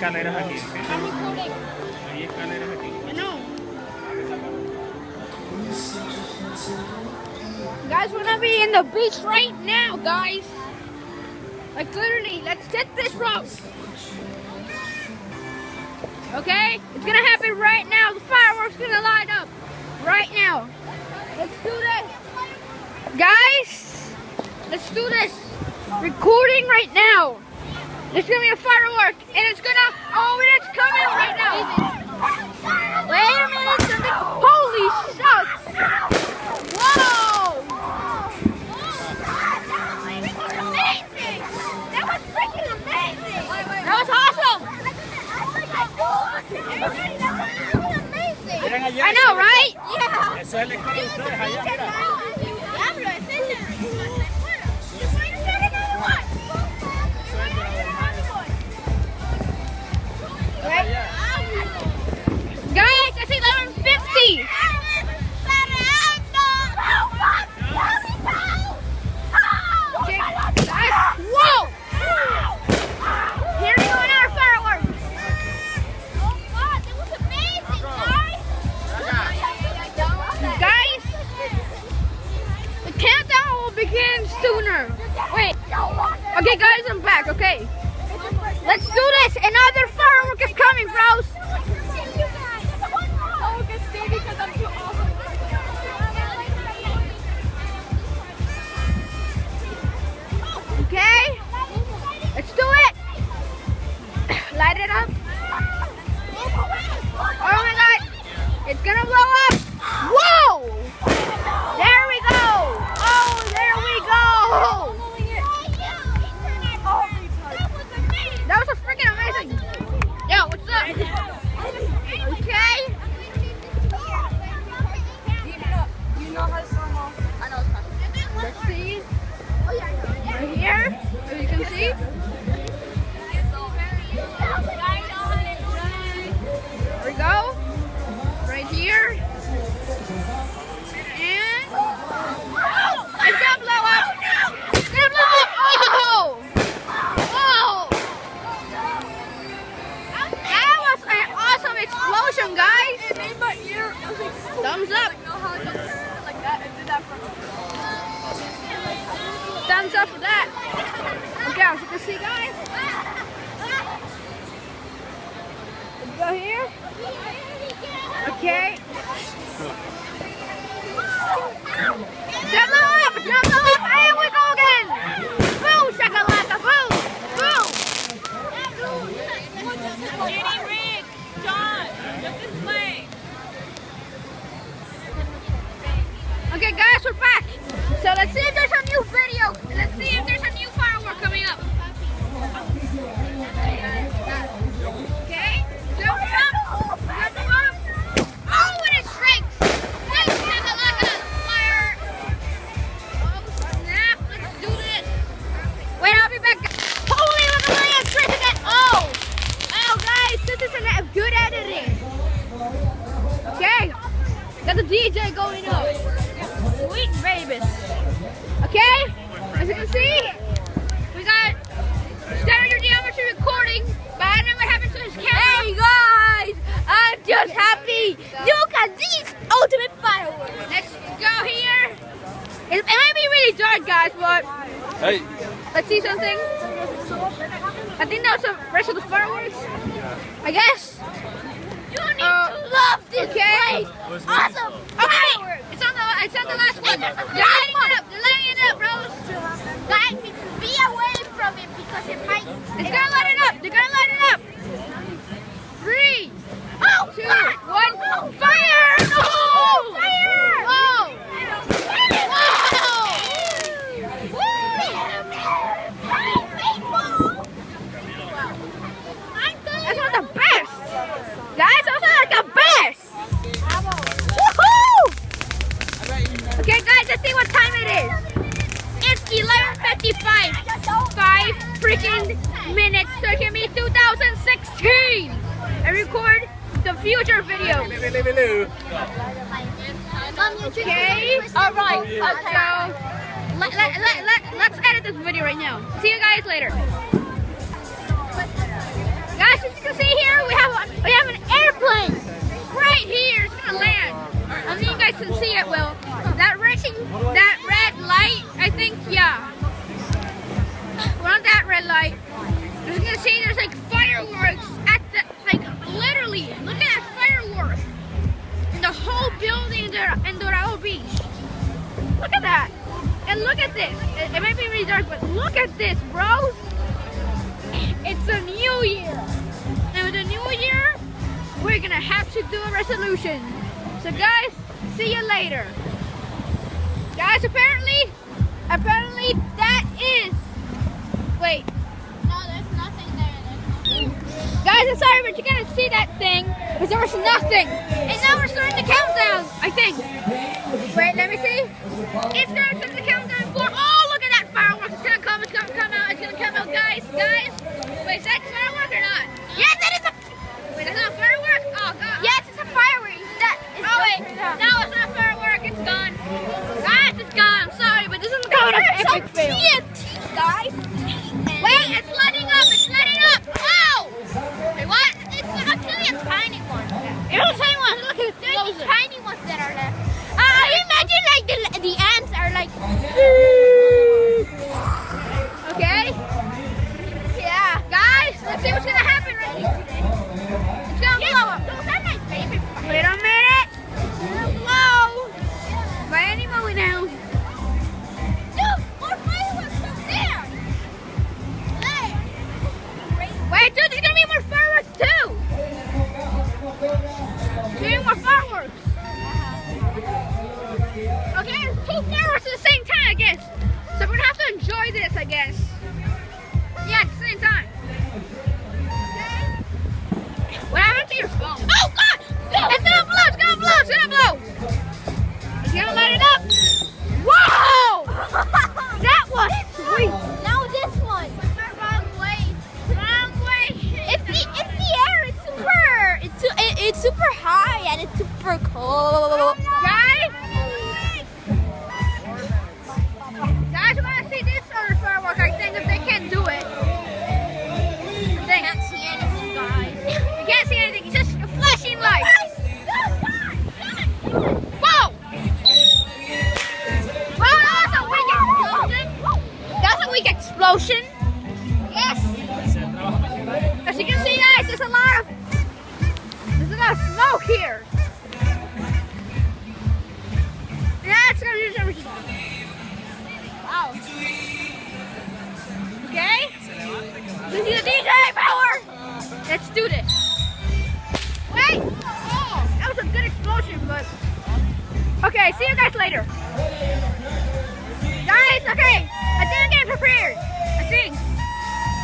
escaleras aquí. I'm recording. Hay escaleras aquí. I know. Guys, we're gonna be in the beach right now, guys. Like literally, let's hit this road. Okay? It's gonna happen right now. The fireworks gonna light up right now. Let's do this. Guys, let's do this. Recording right now. There's gonna be a firework and it's gonna, oh, and it's coming right now. Wait a minute, something, holy shucks. Whoa. Amazing. That was freaking amazing. That was awesome. I know, right? Yeah. Eso es el escuela de ustedes allá, mira. Guys, it's 11:50. Okay, guys, whoa! Here we go in our fireworks. Oh God, that was amazing, guys! Guys, the countdown will begin sooner. Wait. Okay, guys, I'm back. Okay, let's do this. Another firework is coming, bros. Okay, let's do it. Light it up. Oh my God, it's gonna blow up. Whoa! There we go. Oh, there we go. That was a freaking amazing. Yo, what's up? Okay. You know how to snowball? I know it's possible. Let's see. Right here, as you can see. There we go. Right here. And it's gonna blow up. It's gonna blow up. Oh! Oh! That was an awesome explosion, guys. It made my ear. Thumbs up. Know how it goes like that and did that for Thumbs up for that. Okay, as you can see, guys. Let's go here. Okay. Jump up! Jump up! Here we go again! Boom! Shakalaka! Boom! Boom! Jenny, Rick, John, look this way. Okay, guys, we're back. So let's see if there's a new video. Let's see if there's a new firework coming up. Okay, jump up, jump up. Oh, and it strikes. Boom, shakalaka, fire. Oh, snap, let's do this. Wait, I'll be back. Holy, look at my straight again. Oh, guys, this is a good editing. Okay, got the DJ going up. Sweet babies. Okay, as you can see, we got standard geometry recording, but I don't know what happened to his camera. Hey guys, I'm just happy. Look at these ultimate fireworks. Let's go here. It might be really dark, guys, but Hey. let's see something. I think that was the rest of the fireworks. I guess. You need to love this place. Awesome. Okay, it's on the last one. They're lighting it up. They're lighting it up, bros. Guys, be away from it because it might. It's gonna light it up. They're gonna light it up. 3, 2, 1, fire! No! Fire! Whoa! That's one of the best! Guys, those are like the best! Woohoo! Okay, guys, let's see what time it is. It's 11:55. 5 freaking minutes. So it can be 2016. And record the future video. Okay. All right. So let's edit this video right now. See you guys later. Guys, as you can see here, we have an airplane right here. It's gonna land. I think you guys can see it well. That red light, I think, yeah. We're on that red light. As you can see, there's like fireworks at the, like literally, look at that fireworks. In the whole building there in Dorado Beach. Look at that. And look at this. It might be really dark, but look at this, bros. It's a new year. And with the new year, we're gonna have to do a resolution. So guys, see you later. Guys, apparently that is, wait. No, there's nothing there. Guys, I'm sorry, but you're gonna see that thing, but there was nothing. And now we're starting the countdown, I think. Wait, let me see. It's gonna start the countdown for, oh, look at that fireworks. It's gonna come out, it's gonna come out, guys. Wait, is that firework or not? Yes, that is a, wait, that's not a firework? Oh, God. Yes, it's a firework. Oh, wait, no, it's not a firework, it's gone. Guys, it's gone, I'm sorry, but this is kind of an epic fail. Guys. Wait, it's letting up, Oh! Wait, what? It's actually a tiny one. It's a tiny one, look at it, There's tiny ones that are there. you imagine like The ants are like, okay? yeah. Guys, let's see what's gonna happen right here. It's gonna blow up. Those are my favorite. Wait a minute. It's gonna blow. By any moment now. Look, more fireworks up there. There. Wait, dude, there's gonna be more fireworks too. There's gonna be more fireworks. Okay, there's 2 fireworks at the same time, I guess. So we're gonna have to enjoy this, I guess. Yeah, at the same time. What happened to your phone? Oh God! It's gonna blow! It's gonna blow! It's gonna blow! It's gonna light it up! Whoa! That was sweet! Now this one. Wrong way. Wrong way! It's the air. It's super high and it's super cold. Guys, we wanna see this other firework, I think, if they can do it. I can't see anything, guys. You can't see anything, it's just a flashing light. Whoa! Wow, that was a weak explosion. That's a weak explosion. Yes. As you can see, guys, there's a lot of smoke here. Yeah, it's gonna do some. Wow. Okay? This is the DJ power. Let's do this. Wait! Oh, that was a good explosion, but okay, see you guys later. Guys, okay. I think I'm getting prepared. I think.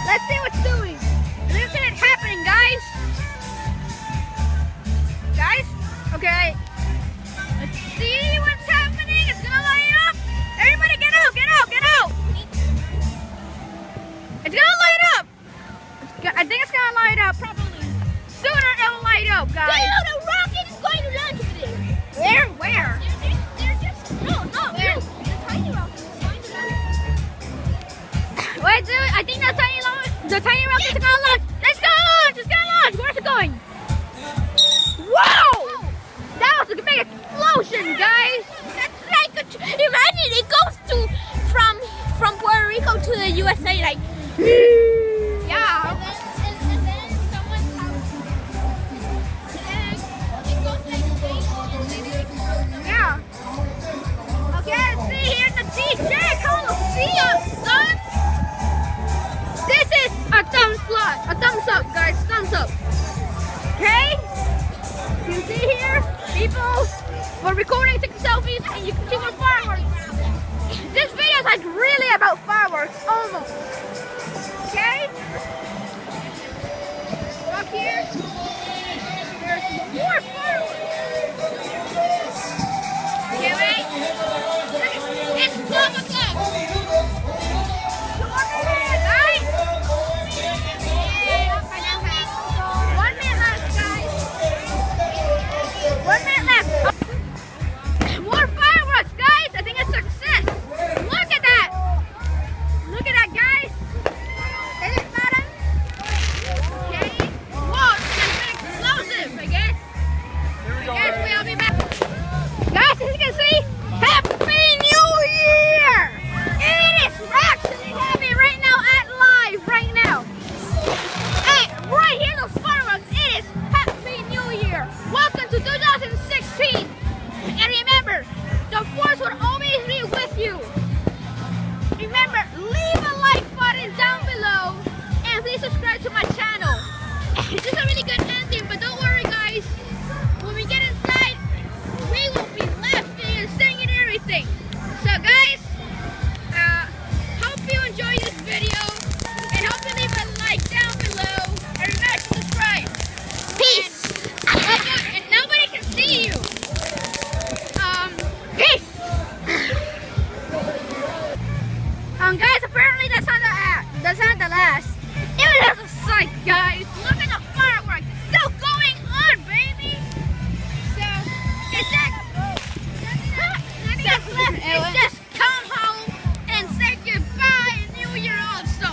Let's see what's doing. Let's see what's happening, guys. Guys, okay. Let's see what's happening. It's gonna light up. Everybody get out, get out, get out. It's gonna light up. I think it's gonna light up probably. Sooner it'll light up, guys. Dude, a rocket is going to launch over Where? there. Where? They're just, no, Where? look, the tiny rocket is going to launch. Wait, dude, I think the tiny rocket's gonna launch. It's gonna launch, it's gonna launch. Where's it going? Whoa! That was a big explosion, guys. That's like imagine it goes from Puerto Rico to the USA, like. Yeah. And then someone's house. And it goes like this, and then it explodes. Yeah. Okay, let's see here the DJ Coliseum, son. This is a thumbs up, guys, thumbs up. Okay? You can see here, people were recording, taking selfies, and you can see more fireworks. This video is like really about fireworks, almost. Okay? Up here, there's more fireworks. Okay, wait. It's 12 o'clock. Guys. 1 minute left, guys. 1 minute left. More fireworks, guys. I think it's a success. Look at that. Look at that, guys. Is it bottom? Okay. So guys, hope you enjoyed this video, and hope you leave a like down below, and remember to subscribe. Peace. And nobody can see you. Peace. Guys, apparently that's not the last. It was a sight, guys. Look at the fireworks. It's still going on, baby. So it's just come home and say goodbye and New Year also.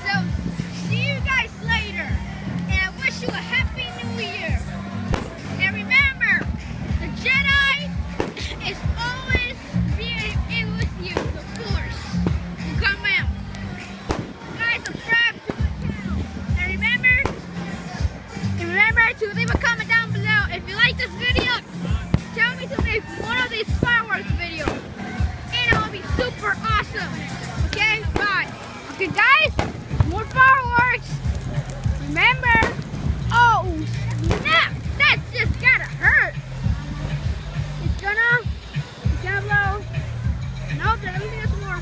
So see you guys later, and I wish you a happy New Year. And remember, the Jedi is always being in with you. The Force will come out. Guys, subscribe to the channel, and remember to leave a comment down below if you like this video. Tell me to make one of these fireworks videos, and it will be super awesome. Okay, bye. Okay, guys, more fireworks. Remember, oh snap, that just gotta hurt. It's gonna blow. Nope, let me think there's more.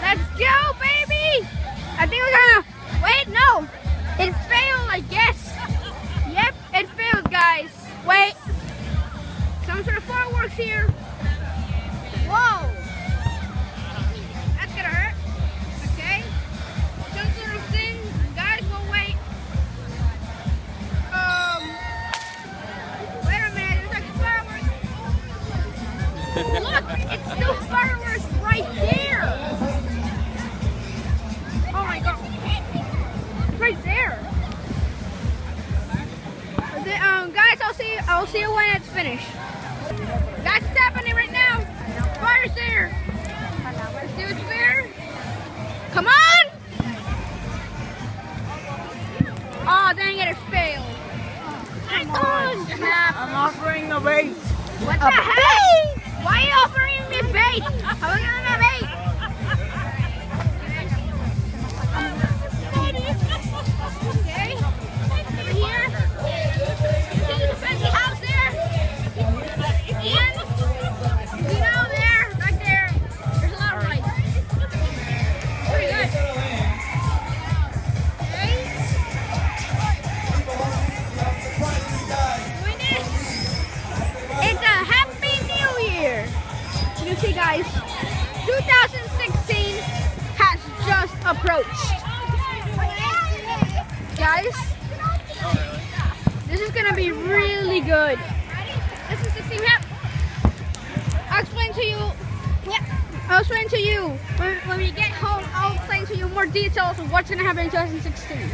Let's go, baby. I think we're gonna, wait, no. It failed, I guess. Yep, it failed, guys. Wait. Some sort of fireworks here. Whoa. That's gonna hurt. Okay. Some sort of thing. Guys, we'll wait. Wait a minute. There's like fireworks. Look, it's still fireworks right there. Oh my god. It's right there. Guys, I'll see you when it's finished. That's what's happening right now. Fire's there. Let's see what's there. Come on! Oh, dang it failed. Oh, snap. I'm offering the bait. What the heck? Why are you offering me bait? How are we gonna have bait? Okay. Over here. See the fancy house there? And you know there, right there, there's a lot of lights. Pretty good. Okay. Doing this. It's a Happy New Year. You can see, guys, 2016 has just approached. Guys, this is gonna be really good. This is 16. Yep. I'll explain to you. Yep. I'll explain to you when we get home. I'll explain to you more details of what's gonna happen in 2016.